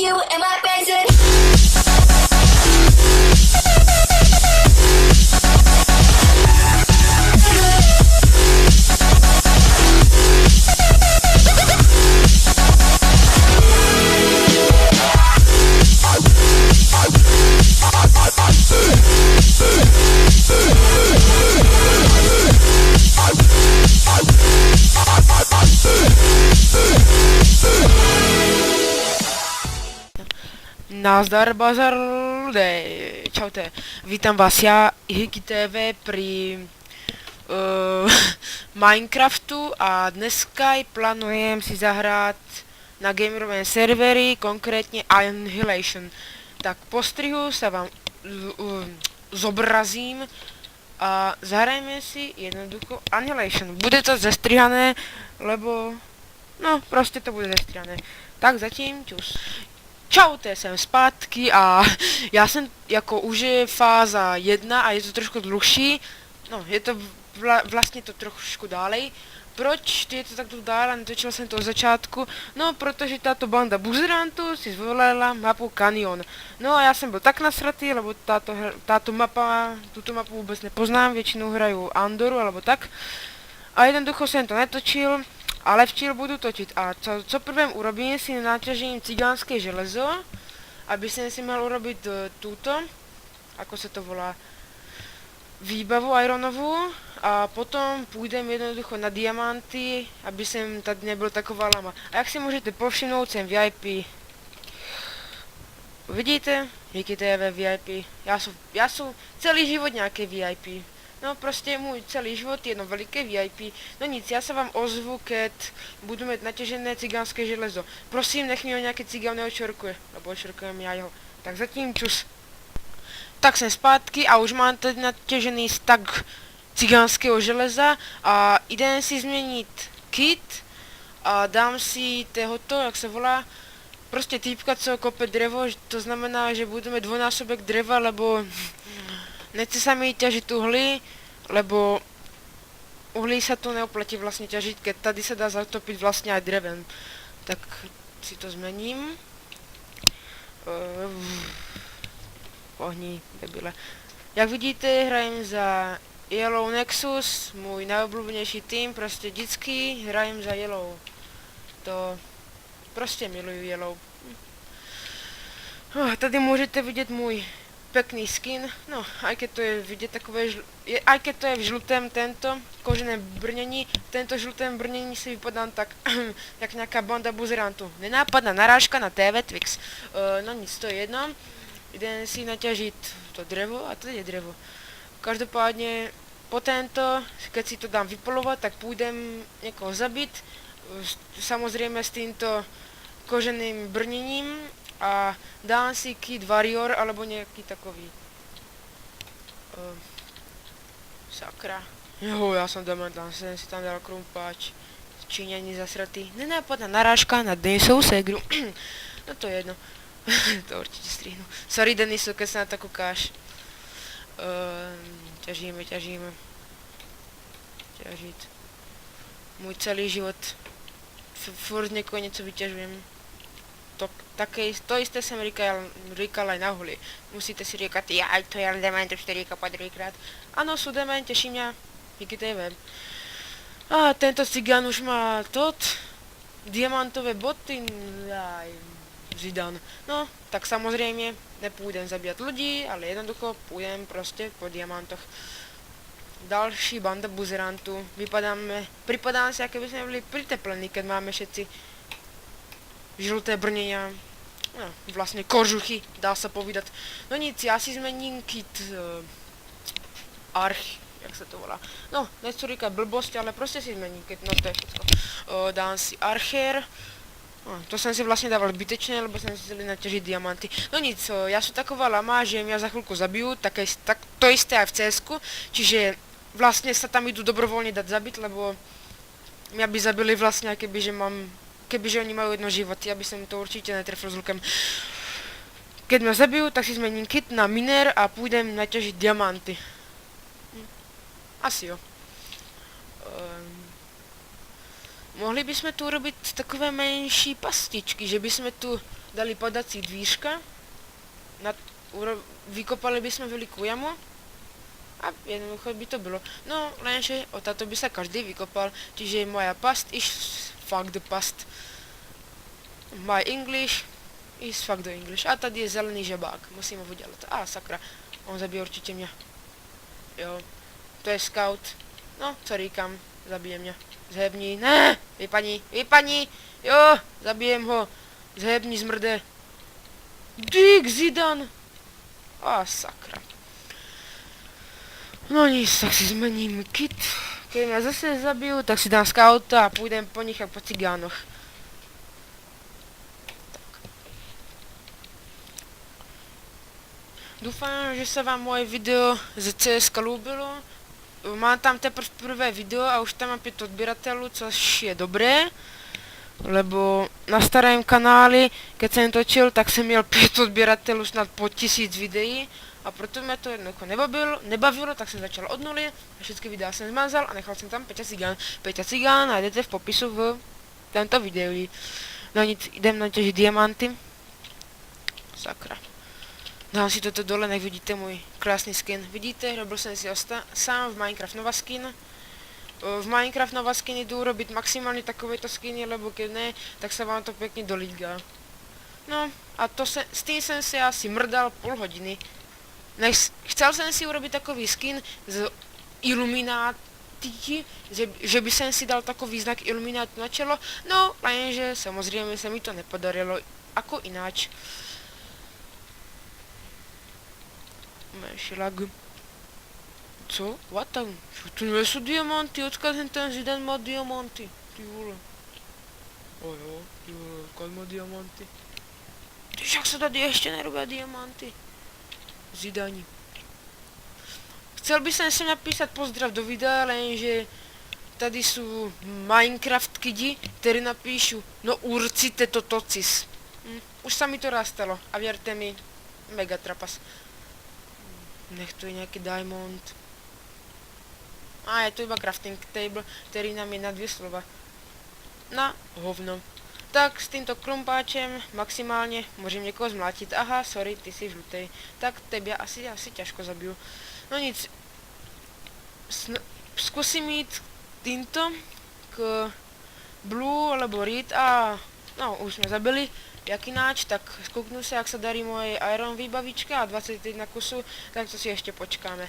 you, am I crazy? Nazdar bazar ľudé, čaute, vítam vás ja, Hiky TV pri Minecraftu a dneska plánujem si zahrať na gamerovom serveri, konkrétne Annihilation. Tak po strihu sa vám zobrazím a zahrajme si jednoducho Annihilation. Bude to zestrihané, lebo no proste to bude zestrihané. Tak zatím čus. Čaute, jsem zpátky a já jsem, jako už je fáza 1 a je to trošku dlouhší, no je to vlastně to trošku dálej. Proč je to takto dále, netočil jsem to od začátku? No, protože tato banda buzerantů si zvolila mapu Canyon. No a já jsem byl tak nasratý, lebo tuto mapu vůbec nepoznám, většinou hraju Andoru alebo tak. A jednoducho jsem to netočil. Ale včil budu točit a co prvém urobím, si naťažím cigánské železo, aby jsem si mohl urobit túto, ako se to volá, výbavu ironovou a potom půjdem jednoducho na diamanty, aby jsem tady nebyl taková lama. A jak si můžete povšimnout, jsem VIP. Vidíte? Hiky TV VIP. Já jsou celý život nějaké VIP. No prostě můj celý život je jedno veliké VIP. No nic, já se vám ozvu, keď budu mít natěžené cigánské železo. Prosím, nech mi ho nějaký cigán neočorkuje, lebo očorkujem já jeho. Tak zatím čus. Tak jsem zpátky a už mám tady natěžený stack cigánského železa a idem si změnit kit a dám si tohoto, jak se volá, prostě týpka, co kope drevo, to znamená, že budu mít dvojnásobek dreva, lebo nechce sa mi ťažiť uhly, lebo uhlí sa tu neoplatí vlastne ťažiť, keď tady sa dá zatopiť vlastne aj drevem. Tak si to zmením. Pohni, debile. Jak vidíte, hrajem za Yellow Nexus, môj najobľúbenejší tým, proste vždycky hrajem za Yellow. To proste miluju Yellow. Tady môžete vidieť môj pekný skin, no aj keď to je vidět takové, aj keď to je v žlutém tento kožené brnění, v tento žlutém brnění si vypadám tak, jak nějaká banda buzerantů. Nenápadná narážka na TV Twix. No nic, to je jedno. Idem si naťažit to drevo a tady je drevo. Každopádně po tento, keď si to dám vypolovat, tak půjdem někoho zabít, samozřejmě s týmto koženým brněním. A dám si kit Warrior alebo nejaký takový. Sakra. Jo, já jsem dementán, jsem si tam dal krumpáč. Číňani zasratý. Nenápadná narážka na Denisovú segru. No to je jedno. To určitě strihnu. Sorry Deniso, keď sa na to koukáš. Ťažíme. Ťažit. Můj celý život. Furt někoho něco vyťažujem. To isté jsem říkal aj na huli. Musíte si říkat, to je dement, už to říkal po druhýkrát. Ano, sú dement, teší mňa. Hiky TV. A tento cigán už má diamantové boty. Zidan. No, tak samozřejmě nepůjdem zabíjat lidi, ale jednoducho půjdem prostě po diamantoch. Další banda buzerantů. Pripadáme si, aké by sme byli priteplení, keď máme všetci žluté brněňa, no, vlastně kožuchy, dá se povídat. No nic, já si zmením kit jak se to volá. No, nechci říkat blbost, ale prostě si zmením kit, no to je všechno. Dám si archer, no, to jsem si vlastně dával zbytečně, lebo jsem si chtěl naťažit diamanty. No nic, já jsem taková lama, že mě za chvilku zabiju, tak to isté aj v CSku, čiže vlastně se tam jdu dobrovolně dát zabít, lebo mě by zabili vlastně, kebyže oni majú jedno život, ja by som to určite netrefil s lukem. Keď ma zabijú, tak si zmením kit na miner a pôjdem naťažiť diamanty. Asi jo. Mohli bychom tu urobiť takové menší pastičky, že by sme tu dali podací dvířka, vykopali by sme veľkú jamu a jednoducho by to bylo. No, lenže o táto by sa každý vykopal, čiže moja past is fuck the past. My English is fuck the English. A tady je zelený žabák, musím ho udělat. Sakra, on zabije určitě mě. Jo, to je scout. No, co říkám, zabije mě. Zhebni, ne, vypaní, jo, zabijem ho. Zhebni, zmrde. Dík, Zidane. Sakra. No nic, tak si zmením kit. Keď mě zase zabiju, tak si dám scouta a půjdem po nich jak po cigánoch. Doufám, že se vám moje video z CSK líbilo. Mám tam teprve prvé video a už tam mám 5 odběratelů, což je dobré. Lebo na starém kanáli, keď jsem točil, tak jsem měl 5 odběratelů snad po 1000 videí. A proto mě to jednoducho nebavilo, tak jsem začal od nuly a všechny videa jsem zmazal a nechal jsem tam Peťa Cigán. Peťa Cigán najdete v popisu v tento videu. No nic, jdem na těžit diamanty. Sakra. Dám si toto dole, nech vidíte můj krásný skin. Vidíte, robil jsem si sám v Minecraft Nova Skin. V Minecraft Nova Skin jdu robit maximálně takovéto skiny, lebo keď ne, tak se vám to pěkně dolígá. No a s tím jsem si asi mrdal půl hodiny. Chcel jsem si urobit takový skin z Illuminati, že by jsem si dal takový znak Illuminati na čelo, no lenže samozřejmě se mi to nepodarilo, ako ináč. Menší lag. Co? What tam? Tu nie sú diamanty, odkiaľ ten Zidane má diamanty? Ty vole. Jo, ty vole, odkiaľ má diamanty? Ty však sa tady ešte nerobia diamanty. Zidani. Chcel by som sem napísať pozdrav do videa, lenže tady sú Minecraft kidi, ktorí napíšu, no určite to tocis. Už sa mi to raz stalo a věřte mi, mega trapas. Nech tu je nějaký diamond. Je to iba crafting table, který nám je na 2 slova. Na hovno. Tak s týmto klumpáčem maximálně můžem někoho zmlátit. Aha, sorry, ty jsi žlutej. Tak tebe asi těžko zabiju. No nic. Zkusím jít týmto k Blue alebo Reed a no, už jsme zabili. Jak ináč, tak zkouknu se, jak se darí moje Iron výbavička a 21 kusů, tak to si ještě počkáme.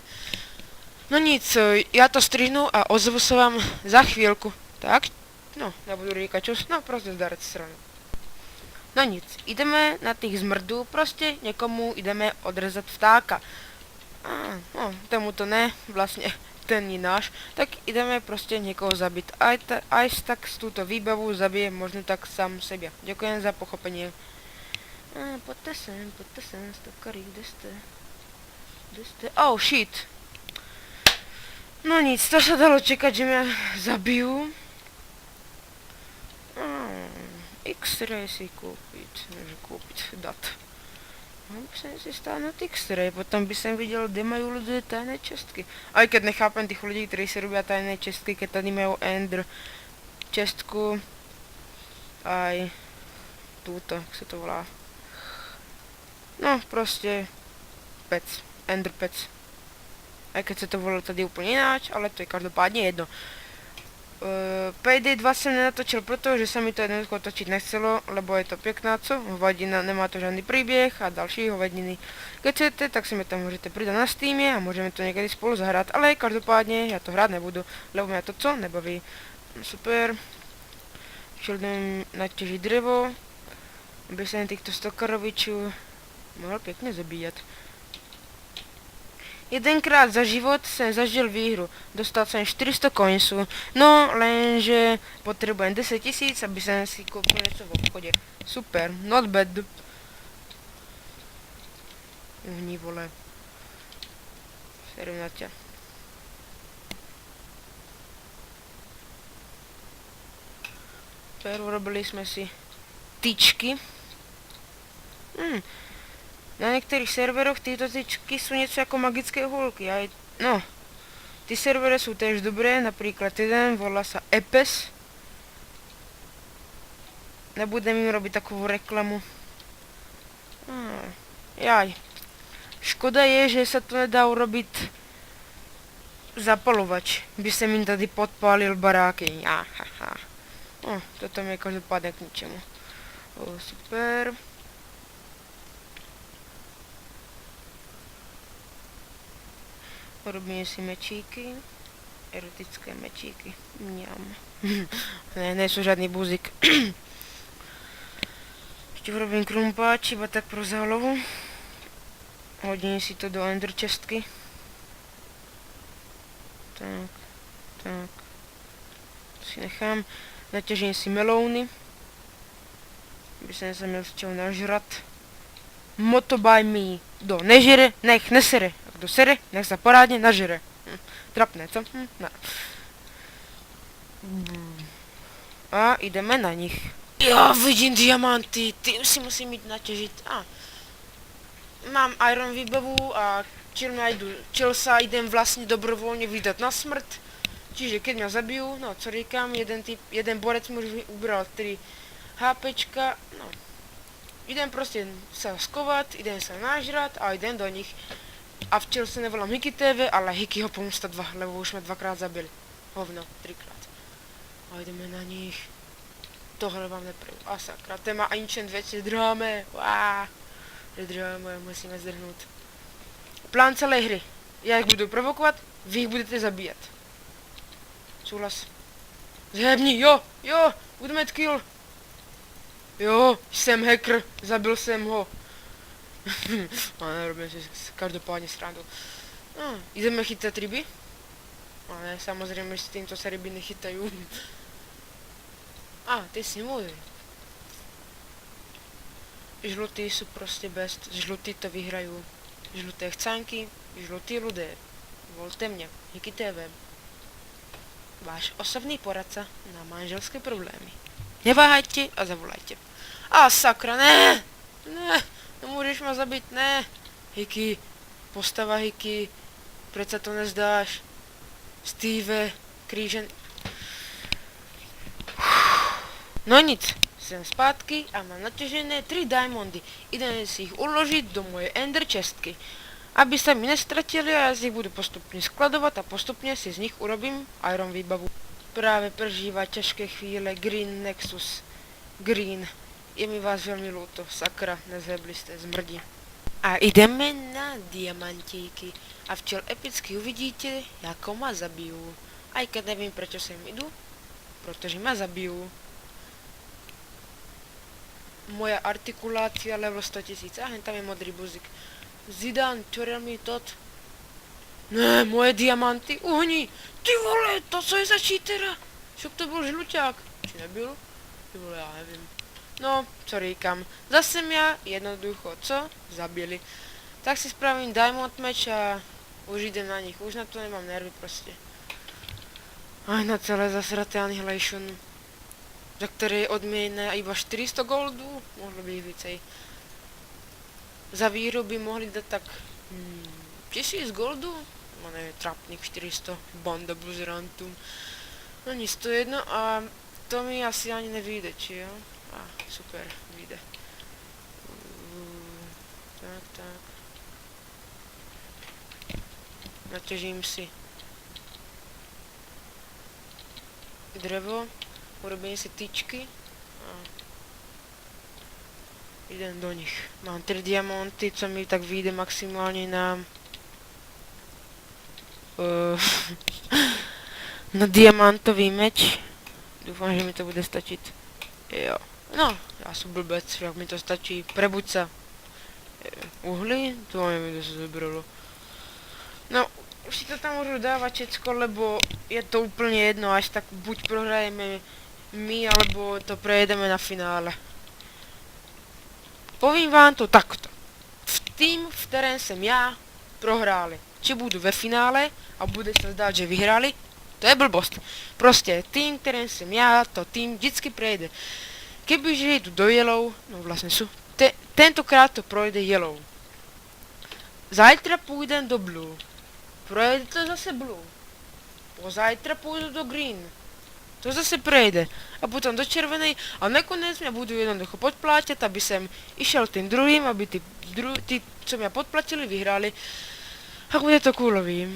No nic, já to strihnu a ozvu se vám za chvílku. Tak, no, nebudu říkat čus, no prostě zdarec stranu. No nic, jdeme na těch zmrdů, prostě někomu jdeme odrezat vtáka. No, tomu to ne, vlastně ten je náš, tak jdeme prostě někoho zabít. Až tak s tuto výbavu zabije možno tak sám sebe. Děkujem za pochopení. Pojďte sem, stokary, kde jste? Oh shit. No nic, to se dalo čekat, že mě zabiju. X-ray si koupit, dat. Mohl jsem si stáhnout X-ray, potom by jsem viděl, kde mají lidé tajné čestky. A keď nechápem těch lidí, kteří si robí tajné čestky, keď tady mají Ender čestku. Aj tuto, jak se to volá. No, prostě pec, Ender pec. A keď se to volá tady úplně jináč, ale to je každopádně jedno. Payday 2 jsem nenatočil, protože se mi to jednoducho točit nechcelo, lebo je to pěkná, co? Hovadina, nemá to žádný příběh a další hovadiny. Keď chcete, tak si mi tam můžete přidat na Steamie a můžeme to někdy spolu zahrát, ale každopádně já to hrát nebudu, lebo mě to co nebaví. Super. Šel jdem natěžit dřevo, aby se těchto stokarovičů mohl pěkně zabíjat. Jedenkrát za život jsem zažil výhru, dostal jsem 400 coinsů, no lenže potřebujem 10 000, aby jsem si koupil něco v obchodě. Super, not bad. Uhní vole. Seru na tě. Urobili jsme si tyčky. Na některých serveroch tyto tyčky jsou něco jako magické hulky. No, ty servery jsou též dobré, například jeden volá se Epes. Nebudem jim robiť takovou reklamu. Jaj. Škoda je, že sa to nedá urobiť zapalovač. By som im tady podpálil baráky. Toto mi každopádne k ničemu. Super. Robíme si mečíky. Erotické mečíky. Mňam. Ne sú žiadny búzik. Ešte urobím krumpáč, iba tak pro zálohu. Hodím si to do ender chestky. Tak. To si nechám. Naťažím si melóny. Aby som sa měl z čeho nažrat. Motto by me. Kdo nežere, nech nesere. A kdo sere, nech sa porádne nažere. Trapné, co? No. A ideme na nich. Ja vidím diamanty, tým si musím ísť naťažiť. Mám iron výbavu a čil sa idem vlastne dobrovoľne vydať na smrť. Čiže keď mňa zabijú, no co říkám, jeden borec mi už ubral 3 HPčka, no. Idem proste sa skovať, idem sa nažrať a idem do nich. A včel sa nevolám Hiky TV, ale Hikyho pomsta 2, lebo už ma 2-krát zabili. Hovno, 3-krát. A ideme na nich. Tohle vám neprejdu. A sakra, téma Ancient veci, dráme. Dráme, musíme zdrhnúť. Plán celej hry. Ja ich budu provokovat, vy ich budete zabíjat. Súhlas. Zhebni, jo, budeme kill. Jo, jsem hacker, zabil jsem ho. Nerobím si každopádně srandu. Ideme chytat ryby. Ne, samozřejmě s týmto se ryby nechytají. Ty si můj. Žlutí jsou prostě best, žlutí to vyhrají. Žluté chcánky, žlutí ľudé. Volte mě, Hiky TV. Váš osobný poradca na manželské problémy. Neváhajte a zavolajte. Sakra, ne! Nemôžeš ma zabiť, ne! Hiky, postava Hiky, predsa to nezdáš. Steve, krížen... No nic, som zpátky a mám naťažené 3 diamondy. Idem si ich uložiť do mojej ender chestky. Aby sa mi nestratili a ja si ich budu postupne skladovať a postupne si z nich urobím iron výbavu. Práve prežíva ťažké chvíle Green Nexus. Green. Je mi vás veľmi ľúto, sakra, nezhebli ste, zmrdí. A ideme na diamantíky. A včel epicky uvidíte, ako ma zabijú. Aj keď nevím, prečo sem idú, protože ma zabijú. Moja artikulácia level 100 000. Hen tam je modrý buzik. Zidane, čorel mi tot. Ne, moje diamanty, uhni. Ty vole, to co je za cheatera? Však to byl žluťák. Či nebyl? Ty vole, já nevím. No, co říkám. Zase mě jednoducho, co? Zabili. Tak si spravím diamond match a už jdem na nich. Už na to nemám nervy prostě. Aj na celé zasraté Annihilation. Za které je odměněné iba 400 goldů. Mohlo by jich vícej. Za výhru by mohli dát tak 1000 goldů. No ne, trapník 400. Banda buzerantům. No nic, to jedno a to mi asi ani nevyjde, či jo? Super, vyjde. Tak. Naťažím si drevo, urobím si tyčky a idem do nich. Mám 3 diamanty, co mi tak vyjde maximálně na na diamantový meč. Dúfam, že mi to bude stačiť. Jo. No, já jsem blbec, jak mi to stačí. Prebuď sa. Uhly? To mi to zebralo. No, už si to tam můžu dávat všecko, lebo je to úplně jedno, až tak buď prohrajeme my, alebo to prejedeme na finále. Povím vám to takto. V tým, v kterém jsem já, prohráli. Či budu ve finále a bude se zdát, že vyhráli, to je blbost. Prostě tým, kterým jsem já, to tým vždycky prejde. Kebyže jdu do yellow, no vlastně tentokrát to projde yellow. Zajtra půjdem do blue. Projde to zase blue. Pozajtra půjdu do green. to zase prejde. A potom do červenej a nakonec mňa budú jednoducho podpláťať, aby som išiel tým druhým, aby tí, čo mňa podplatili, vyhrali. A bude to kúlový.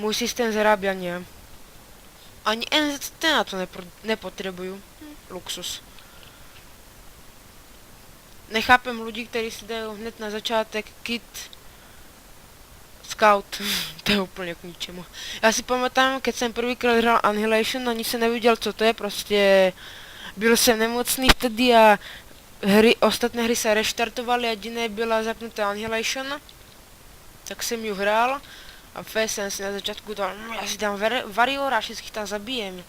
Môj systém zarábania. Ani NZT na to nepotrebujú. Luxus. Nechápem ľudí, ktorí si dajú hned na začátek kit Scout. To je úplne k ničemu. Ja si pamätám, keď som prvýkrát hral Annihilation, ani som nevidel, co to je, proste byl som nemocný vtedy a ostatné hry sa reštartovali a jediné byla zapnutá Annihilation. Tak som ju hral a jsem si na začátku dal, ja si dám Warriora, všetkých tam zabijem.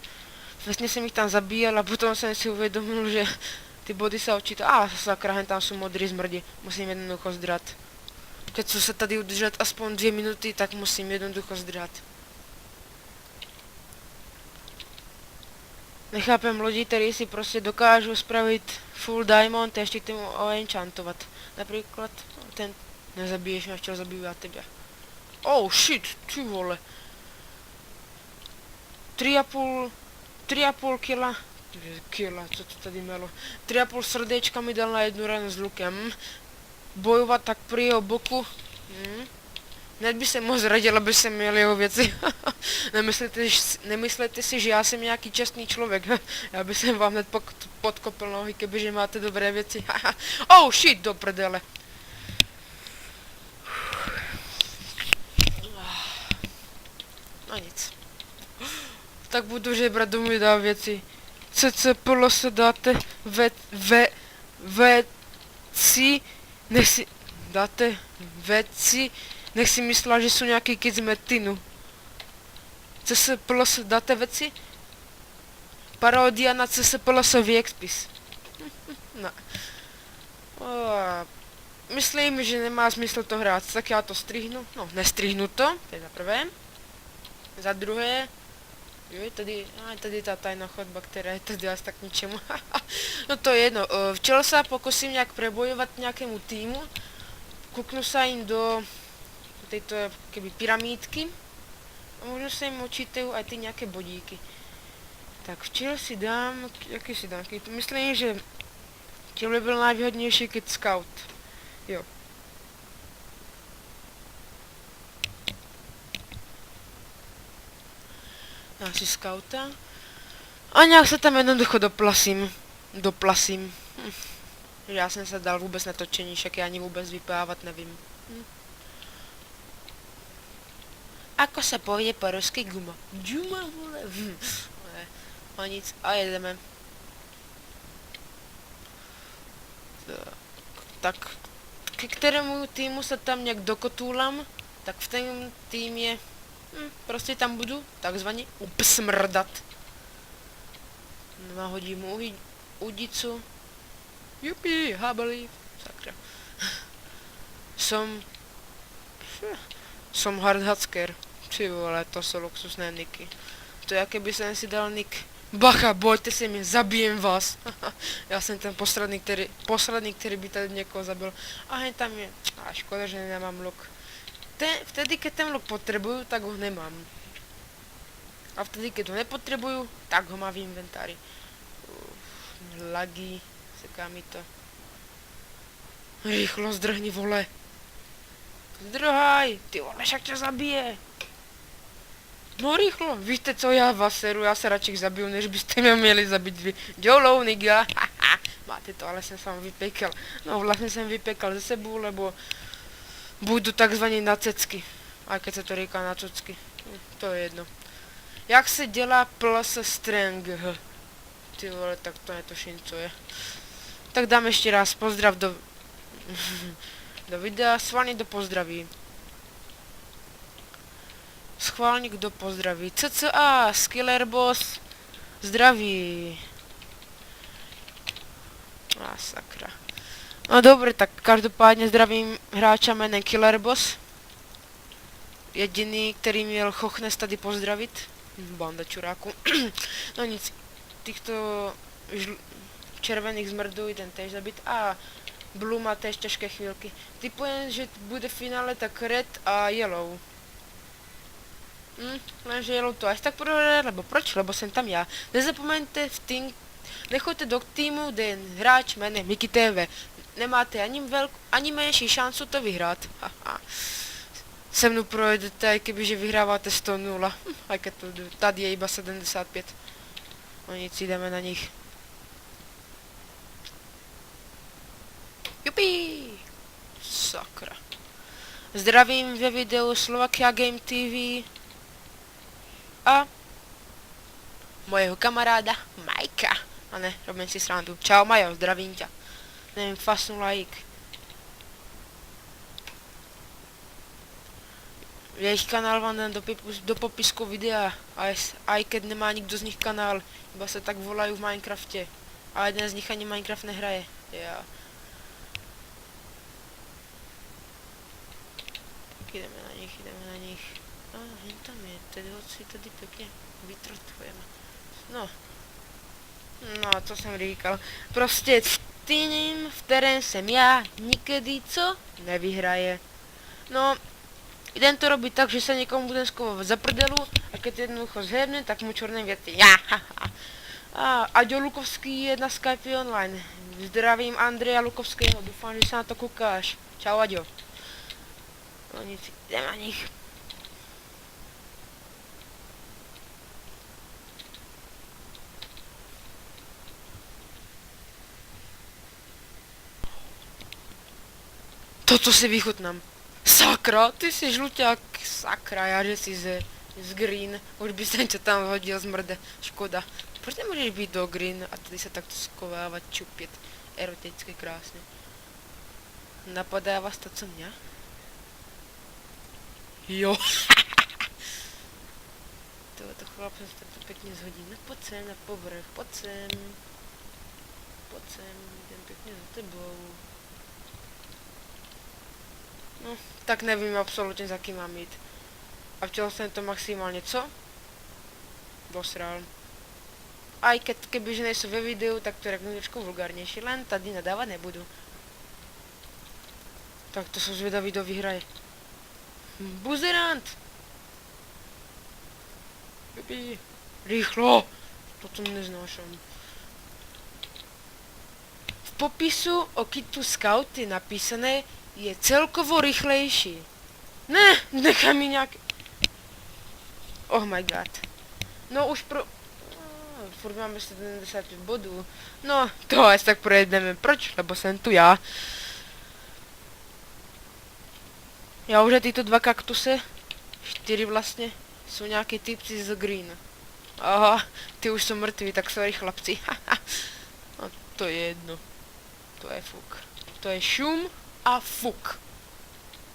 Vlastne som ich tam zabíjel a potom som si uvedomil, že ty body sa odčítajú. Sakra, tam sú modrý zmrdi, musím jednoducho zdrať. Keď chcú sa tady udržať aspoň 2 minúty, tak musím jednoducho zdrať. Nechápem ľudí, ktorí si proste dokážu spraviť full diamond a ešte k tomu enchantovať. Napríklad, ten nezabiješ ma, čo zabijú ja teba. Oh shit, ty vole. 3,5 kila, co to tady mělo. 3,5 srdéčka mi dal na jednu ranu s lukem. Bojovat tak pri jeho boku. Hned by se moc radil, aby jsem měl jeho věci. Nemyslete si, že já jsem nějaký čestný člověk. Já bych jsem vám hned podkopil nohy, kebyže máte dobré věci. Oh shit, do prdele. No nic. Tak budu žebrat domů dát věci. CCPL se dáte veci, nech si dáte veci, nech si myslela, že jsou nějaký kids metinu. CCPL se dáte věci? Parodia na CCPL se vyexpis. No. Myslím, že nemá smysl to hrát, tak já to strihnu. No, nestrihnu to, to je za prvé. Za druhé, tady ta tajná chodba, která je tady asi tak ničemu. No to je jedno. Včera sa pokusím nějak prebojovat nějakému týmu. Kuknu sa jim do tejto keby pyramídky. A možno sa jim očítajú aj ty nějaké bodíky. Tak včera si dám, jaký si dám? Myslím, že včera by byl najvýhodnější kit Scout. Jo. Dám si Scouta. A nějak se tam jednoducho doplasím. Já jsem se dal vůbec natočení, však já ani vůbec vypávat nevím. Ako se povie po rusky guma? Guma, vole. A nic, a jedeme. Tak, ke kterému týmu se tam nějak dokotůlam, tak v ten tým je... prostě tam budu takzvaně upsmrdat. Nahodím mu udicu. Jupi, habali. Sakra. Som hardhacker. Ty vole, to jsou luxusné niky. To je, jaké by jsem si dal nick. Bacha, bojte se mě, zabijem vás. Já jsem ten posledný, který by tady někoho zabil. A hen tam je. A škoda, že nemám luk. Vtedy, keď ten luk potrebuju, tak ho nemám. A vtedy, keď ho nepotrebuju, tak ho mám v inventári. Lagy, seká mi to. Rýchlo zdrhni, vole. Zdrhaj, ty vole, však ťa zabije. No rýchlo, víte co, já vás seru, já se radši zabiju, než byste mě měli zabít vy. Jolo, nigga. Máte to, ale jsem sám vypekal. No vlastně jsem vypekal ze sebou, lebo budu takzvaně na cecky. A keď se to říká na cecky. To je jedno. Jak se dělá plus strength? Ty vole, tak to netuším, co je. Tak dám ještě raz pozdrav do videa, schválně do pozdraví. Schválně kdo pozdraví. CCA, Skiller Boss, zdraví. Sakra. No dobré, tak každopádně zdravím hráča jménem Killer Boss. Jediný, který měl Chochnes tady pozdravit. Banda čuráku. No nic, týchto červených zmrdů ten tež zabít. A Blue má tež těžké chvíľky. Typujem, že bude v finále tak Red a Yellow. Lenže Yellow to až tak prohraje, lebo proč? Lebo jsem tam já. Nezapomeňte nechoďte do týmu, kde je hráč jménem Mickey TV. Nemáte ani menší šancu to vyhrát. Haha. Se mnou projedete, kdybyže vyhráváte 100-0. A tady je iba 75. No nic, jdeme na nich. Jupi! Sakra. Zdravím ve videu Slovakia Game TV a mojeho kamaráda Majka. A ne, robím si srandu. Čau Majo, zdravím tě. Nevím, fasnu like. Jejich kanál vám dám do popisku videa, a i keď nemá nikdo z nich kanál, iba se tak volají v Minecraftě. A jeden z nich ani Minecraft nehraje. Já. Jdeme na nich. A jen tam je, tedy ho si tady pěkně vytrotujeme. No, to jsem říkal. Prostě tým, v kterém jsem já, nikdy co nevyhraje. No, idem to robiť tak, že sa někomu budem skovať za prdelu a keď jednoducho zhebne, tak mu čorné věty. A Aďo Lukovský je na Skype online. Zdravím Andreja Lukovského, doufám, že se na to koukáš. Čau Aďo. No nic, jdem na nich. Toto si vychutnám. Sakra, ty jsi žluťák, sakra, já že jsi z green, už by jsem tě tam hodil zmrde, škoda. Proč nemůžeš být do green a tady se takto skovávat, čupět, eroticky, krásně. Napadá vás to, co mě? Jo. Tohoto chlapce se to pěkně zhodí, no pojď sem na povrch, pojď sem, jdem pěkně za tebou. No, tak nevím absolutně za kým mám jít. A včel jsem to maximálně, co? Dosral. A i kebyže nejsou ve videu, tak to řeknu trošku vulgárnější, len tady nadávat nebudu. Tak to jsou zvědaví, kdo vyhraje. Buzerant! Rychlo! To neznášam. V popisu o kitu Scout je napísané, je celkovo rychlejší. Ne, nechaj mi nějak... Oh my god. No už furt máme 75 bodů. No, to asi tak projedeme. Proč? Lebo jsem tu já. Já už tyto dva kaktusy, 4 vlastně, jsou nějaký typci z green. Aha, ty už jsou mrtví, tak sorry chlapci. No, to je jedno. To je fuk. To je šum a fuk.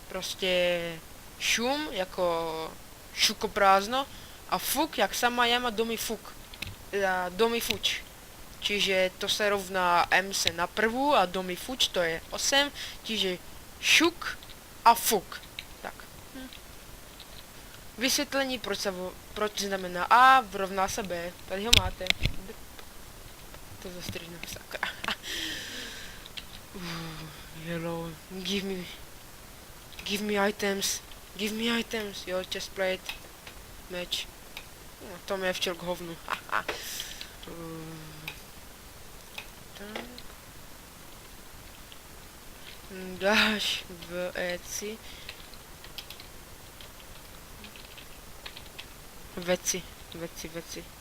Prostě šum jako šukoprázdno a fuk jak sama jama domy fuk. Domy fuč. Čiže to se rovná M se na prvú a domy fuč to je 8. Čiže šuk a fuk. Tak. Vysvětlení, proč znamená A rovná se B. Tady ho máte. To zastřihnu, sakra. Yellow, give me items, jo, chest plate, match, no, to mě včel k hovnu, haha. Tak. Dáš v Etsy.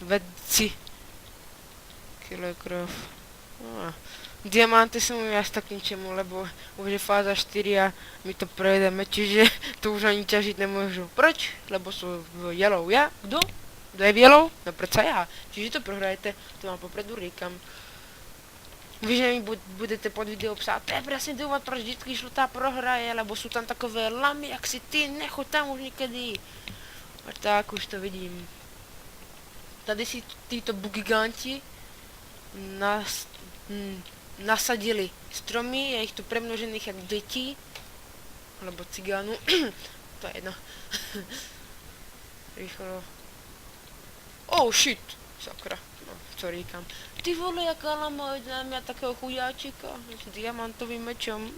Veci. Kilokrov. Diamanty jsou mi až tak ničemu, lebo už je fáza 4 a my to projedeme, čiže to už ani ťažit nemůžu. Proč? Lebo jsou v yellow. Já? Kdo? Kdo je v yellow? No proč já? Čiže to prohrajete, to vám popredu říkám. Vy, že mi budete pod video psát, to je presne důvod, proč vždycky žlutá prohraje, lebo jsou tam takové lamy, jak si ty, nechoď tam už někdy. A tak už to vidím. Tady si tyto bugiganti nasadili stromy, je jich tu premnožených jak dětí, alebo cigánů, to je jedno. Rychlo. Oh shit, sakra, no, co říkám. Ty vole, jaká lama, já takového chudáčika s diamantovým mečem.